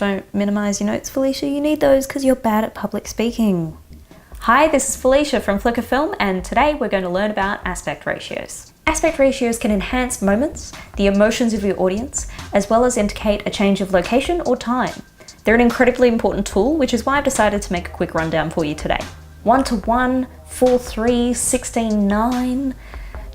Don't minimize your notes, Felicia. You need those because you're bad at public speaking. Hi, this is Felicia from Flickr Film, and today we're going to learn about aspect ratios. Aspect ratios can enhance moments, the emotions of your audience, as well as indicate a change of location or time. They're an incredibly important tool, which is why I've decided to make a quick rundown for you today. 1:1, 4:3, 16:9,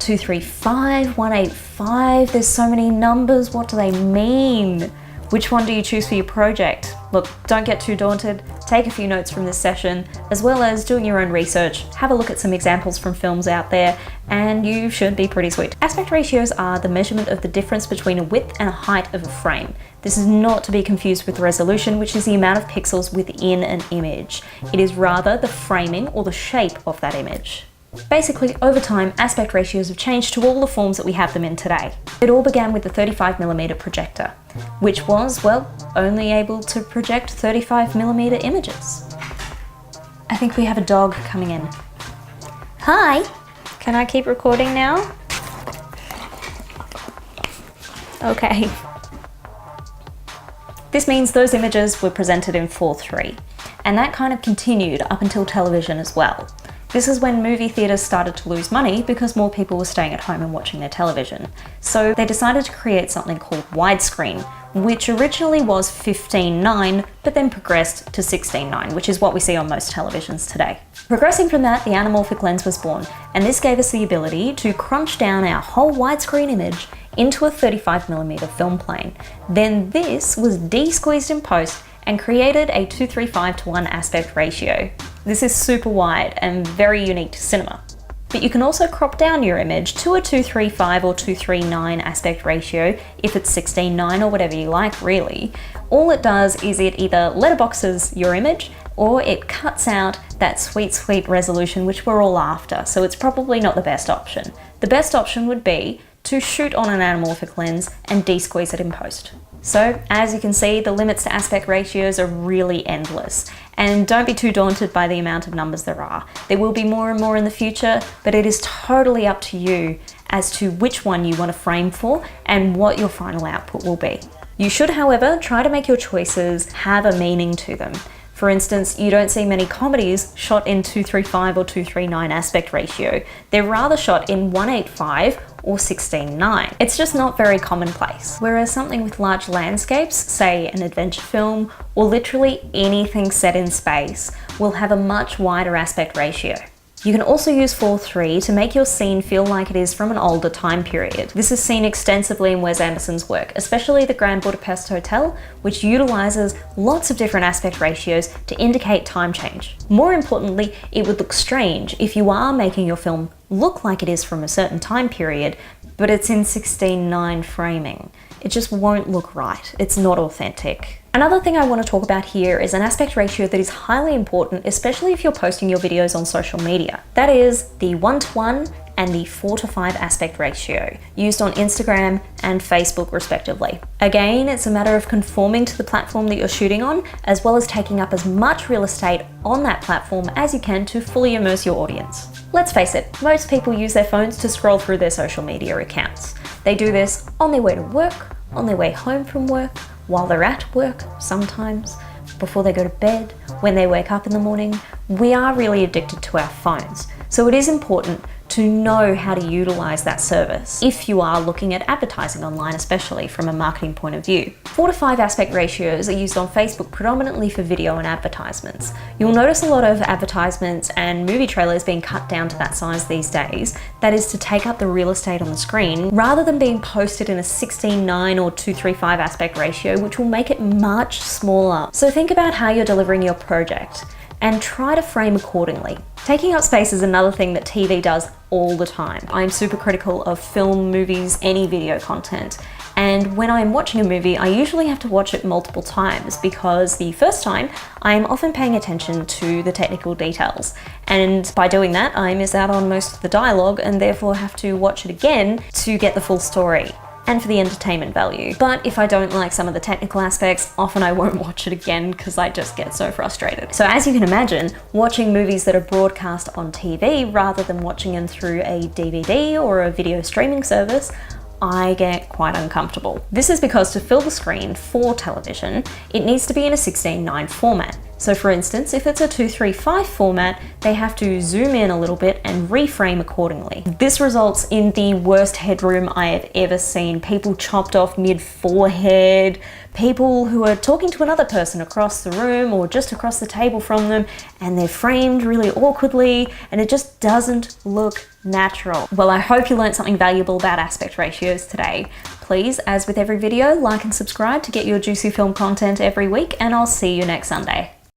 2:3:5, 1:8:5. There's so many numbers. What do they mean? Which one do you choose for your project? Look, don't get too daunted. Take a few notes from this session, as well as doing your own research. Have a look at some examples from films out there, and you should be pretty sweet. Aspect ratios are the measurement of the difference between a width and a height of a frame. This is not to be confused with resolution, which is the amount of pixels within an image. It is rather the framing or the shape of that image. Basically, over time, aspect ratios have changed to all the forms that we have them in today. It all began with the 35mm projector, which was, well, only able to project 35mm images. I think we have a dog coming in. Hi! Can I keep recording now? Okay. This means those images were presented in 4:3, and that kind of continued up until television as well. This is when movie theatres started to lose money because more people were staying at home and watching their television. So they decided to create something called widescreen, which originally was 15:9, but then progressed to 16:9, which is what we see on most televisions today. Progressing from that, the anamorphic lens was born, and this gave us the ability to crunch down our whole widescreen image into a 35mm film plane. Then this was de-squeezed in post and created a 2:3:5:1 aspect ratio. This is super wide and very unique to cinema. But you can also crop down your image to a 2:3:5 or 2:3:9 aspect ratio if it's 16:9 or whatever you like, really. All it does is it either letterboxes your image or it cuts out that sweet resolution which we're all after, so it's probably not the best option. The best option would be to shoot on an anamorphic lens and de-squeeze it in post. So, as you can see, the limits to aspect ratios are really endless. And don't be too daunted by the amount of numbers there are. There will be more and more in the future, but it is totally up to you as to which one you want to frame for and what your final output will be. You should, however, try to make your choices have a meaning to them. For instance, you don't see many comedies shot in 2:3:5 or 2:3:9 aspect ratio. They're rather shot in 1:8:5 or 16:9. It's just not very commonplace. Whereas something with large landscapes, say an adventure film, or literally anything set in space, will have a much wider aspect ratio. You can also use 4:3 to make your scene feel like it is from an older time period. This is seen extensively in Wes Anderson's work, especially the Grand Budapest Hotel, which utilizes lots of different aspect ratios to indicate time change. More importantly, it would look strange if you are making your film look like it is from a certain time period, but it's in 16:9 framing. It just won't look right. It's not authentic. Another thing I want to talk about here is an aspect ratio that is highly important, especially if you're posting your videos on social media. That is the 1:1 and the 4:5 aspect ratio, used on Instagram and Facebook respectively. Again, it's a matter of conforming to the platform that you're shooting on, as well as taking up as much real estate on that platform as you can to fully immerse your audience. Let's face it, most people use their phones to scroll through their social media accounts. They do this on their way to work, on their way home from work, while they're at work sometimes, before they go to bed, when they wake up in the morning. We are really addicted to our phones, so it is important to know how to utilize that service if you are looking at advertising online, especially from a marketing point of view. 4:5 aspect ratios are used on Facebook predominantly for video and advertisements. You'll notice a lot of advertisements and movie trailers being cut down to that size these days. That is to take up the real estate on the screen rather than being posted in a 16:9 or 2:3:5 aspect ratio, which will make it much smaller. So think about how you're delivering your project and try to frame accordingly. Taking up space is another thing that TV does all the time. I'm super critical of film, movies, any video content. And when I'm watching a movie, I usually have to watch it multiple times because the first time I'm often paying attention to the technical details. And by doing that, I miss out on most of the dialogue and therefore have to watch it again to get the full story and for the entertainment value. But if I don't like some of the technical aspects, often I won't watch it again because I just get so frustrated. So as you can imagine, watching movies that are broadcast on TV rather than watching them through a DVD or a video streaming service I get quite uncomfortable. This is because to fill the screen for television, it needs to be in a 16:9 format. So for instance, if it's a 2:3:5 format, they have to zoom in a little bit and reframe accordingly. This results in the worst headroom I have ever seen. People chopped off mid-forehead, people who are talking to another person across the room or just across the table from them, and they're framed really awkwardly, and it just doesn't look natural. Well, I hope you learned something valuable about aspect ratios today. Please, as with every video, like and subscribe to get your juicy film content every week, and I'll see you next Sunday.